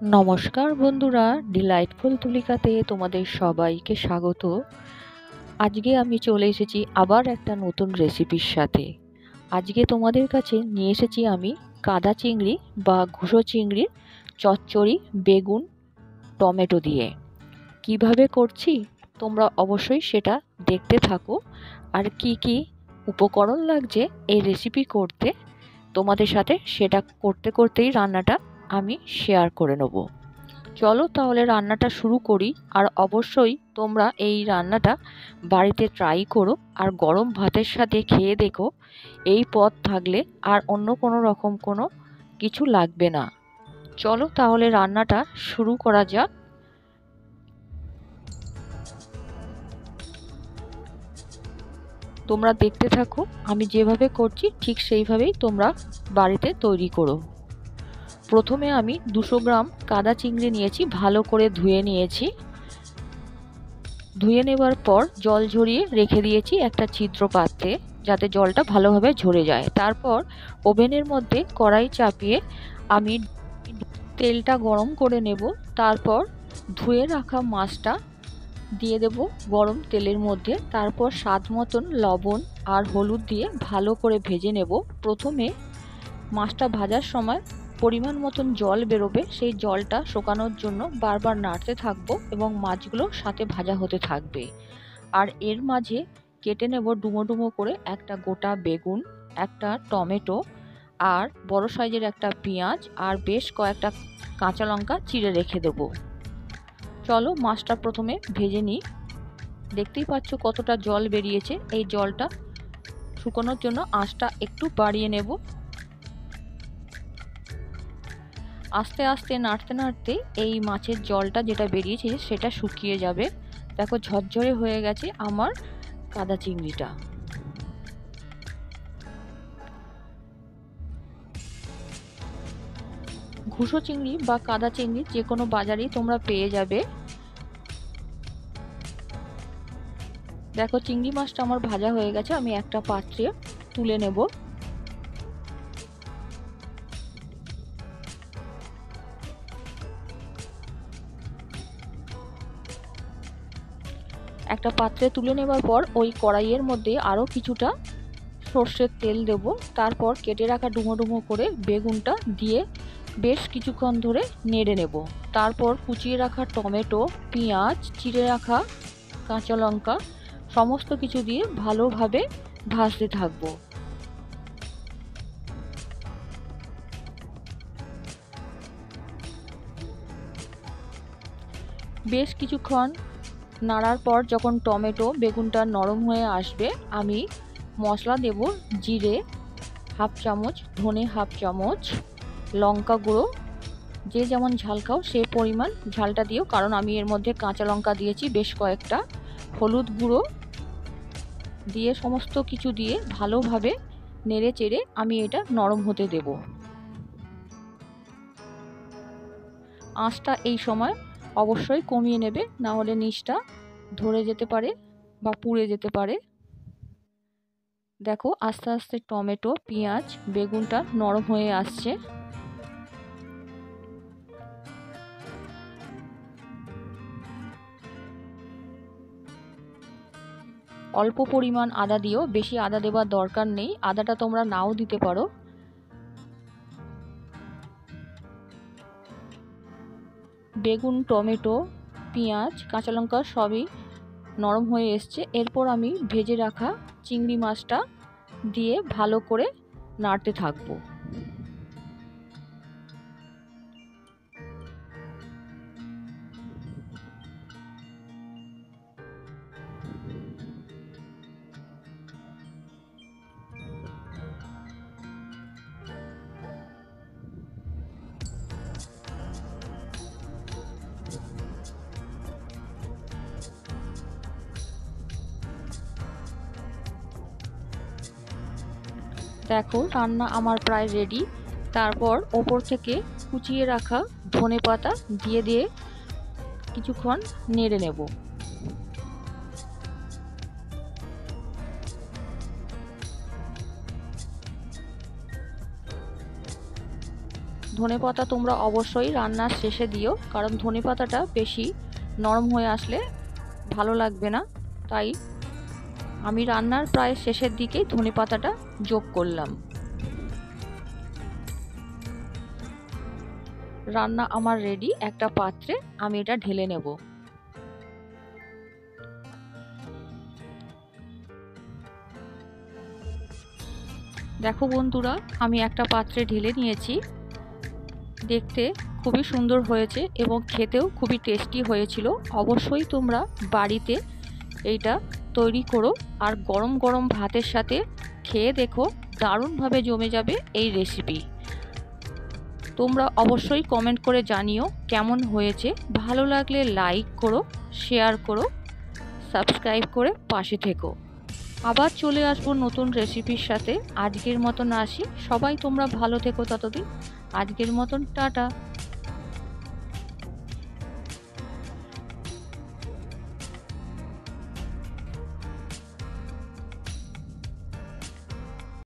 নমস্কার বন্ধুরা, ডিলাইটফুল তুলিকাতে তোমাদের সবাইকে স্বাগত। আজকে আমি চলে এসেছি আবার একটা নতুন রেসিপির সাথে। আজকে তোমাদের কাছে নিয়ে এসেছি আমি কাদা চিংড়ি বা ঘুষো চিংড়ির চচ্চড়ি বেগুন টমেটো দিয়ে। কিভাবে করছি তোমরা অবশ্যই সেটা দেখতে থাকো। আর কি কি উপকরণ লাগছে এই রেসিপি করতে তোমাদের সাথে সেটা করতে করতেই রান্নাটা আমি শেয়ার করে নেব। চলো তাহলে রান্নাটা শুরু করি। আর অবশ্যই তোমরা এই রান্নাটা বাড়িতে ট্রাই করো আর গরম ভাতের সাথে খেয়ে দেখো। এই পদ থাকলে আর অন্য কোনো রকম কোনো কিছু লাগবে না। চলো তাহলে রান্নাটা শুরু করা যাক। তোমরা দেখতে থাকো, আমি যেভাবে করছি ঠিক সেইভাবেই তোমরা বাড়িতে তৈরি করো। প্রথমে আমি 200 গ্রাম কাদা চিংড়ি নিয়েছি, ভালো করে ধুয়ে নিয়েছি। ধুয়ে নেবার পর জল ঝরিয়ে রেখে দিয়েছি একটা ছিদ্র পাত্রে, যাতে জলটা ভালোভাবে ঝরে যায়। তারপর ওভেনের মধ্যে কড়াই চাপিয়ে আমি তেলটা গরম করে নেব। তারপর ধুয়ে রাখা মাছটা দিয়ে দেব গরম তেলের মধ্যে। তারপর স্বাদ মতন লবণ আর হলুদ দিয়ে ভালো করে ভেজে নেব। প্রথমে মাছটা ভাজার সময় পরিমাণ মতন জল বেরোবে, সেই জলটা শুকানোর জন্য বারবার নাড়তে থাকবো এবং মাছগুলো সাথে ভাজা হতে থাকবে। আর এর মাঝে কেটে নেব ডুমো ডুমো করে একটা গোটা বেগুন, একটা টমেটো, আর বড় সাইজের একটা পেঁয়াজ, আর বেশ কয়েকটা কাঁচা লঙ্কা চিড়ে রেখে দেব। চলো মাছটা প্রথমে ভেজে নিই। দেখতেই পাচ্ছ কতটা জল বেরিয়েছে। এই জলটা শুকানোর জন্য আঁচটা একটু বাড়িয়ে নেব। আস্তে আস্তে নাড়তে নাড়তে এই মাছের জলটা যেটা বেরিয়েছে সেটা শুকিয়ে যাবে। দেখো ঝরঝরে হয়ে গেছে আমার কাদা চিংড়িটা। ঘুষো চিংড়ি বা কাদা চিংড়ি যে কোনো বাজারেই তোমরা পেয়ে যাবে। দেখো চিংড়ি মাছটা আমার ভাজা হয়ে গেছে, আমি একটা পাত্রে তুলে নেব। একটা পাত্রে তুলে নেবার পর ওই কড়াইয়ের মধ্যে আরও কিছুটা সর্ষের তেল দেব। তারপর কেটে রাখা ডুমো ডুমো করে বেগুনটা দিয়ে বেশ কিছুক্ষণ ধরে নেড়ে নেব। তারপর কুচিয়ে রাখা টমেটো, পেঁয়াজ, চিড়ে রাখা কাঁচা লঙ্কা সমস্ত কিছু দিয়ে ভালোভাবে ভাজতে থাকবো। বেশ কিছুক্ষণ নাড়ার পর যখন টমেটো বেগুনটা নরম হয়ে আসবে, আমি মশলা দেব। জিরে হাফ চামচ, ধনে হাফ চামচ, লঙ্কা গুঁড়ো যে যেমন ঝাল খাও সে পরিমাণ ঝালটা দিও, কারণ আমি এর মধ্যে কাঁচা লঙ্কা দিয়েছি বেশ কয়েকটা। হলুদ গুঁড়ো দিয়ে সমস্ত কিছু দিয়ে ভালোভাবে নেড়ে চেড়ে আমি এটা নরম হতে দেব। আঁচটা এই সময় অবশ্যই কমিয়ে নেবে, না হলে নিচটা ধরে যেতে পারে বা পুড়ে যেতে পারে। দেখো আস্তে আস্তে টমেটো, পেঁয়াজ, বেগুনটা নরম হয়ে আসছে। অল্প পরিমাণ আদা দিও, বেশি আদা দেওয়ার দরকার নেই, আদাটা তোমরা নাও দিতে পারো। বেগুন, টমেটো, পেঁয়াজ, কাঁচা লঙ্কা সবই নরম হয়ে এসছে। এরপর আমি ভেজে রাখা চিংড়ি মাছটা দিয়ে ভালো করে নাড়তে থাকবো। দেখো রান্না আমার প্রায় রেডি। তারপর ওপর থেকে কুচিয়ে রাখা ধনেপাতা দিয়ে দিয়ে কিছুক্ষণ নেড়ে নেব। ধনেপাতা তোমরা অবশ্যই রান্নার শেষে দিও, কারণ ধনেপাতাটা বেশি নরম হয়ে আসলে ভালো লাগবে না। তাই আমি রান্নার প্রায় শেষের দিকেই ধনেপাতাটা যোগ করলাম। রান্না আমার রেডি। একটা পাত্রে আমি এটা ঢেলে নেব। দেখো বন্ধুরা, আমি একটা পাত্রে ঢেলে নিয়েছি। দেখতে খুবই সুন্দর হয়েছে এবং খেতেও খুবই টেস্টি হয়েছিল। অবশ্যই তোমরা বাড়িতে এইটা তৈরি করো আর গরম গরম ভাতের সাথে খেয়ে দেখো, দারুণভাবে জমে যাবে এই রেসিপি। তোমরা অবশ্যই কমেন্ট করে জানিও কেমন হয়েছে। ভালো লাগলে লাইক করো, শেয়ার করো, সাবস্ক্রাইব করে পাশে থেকো। আবার চলে আসবো নতুন রেসিপির সাথে। আজকের মতন আসি। সবাই তোমরা ভালো থেকো ততদিন। আজকের মতন টাটা।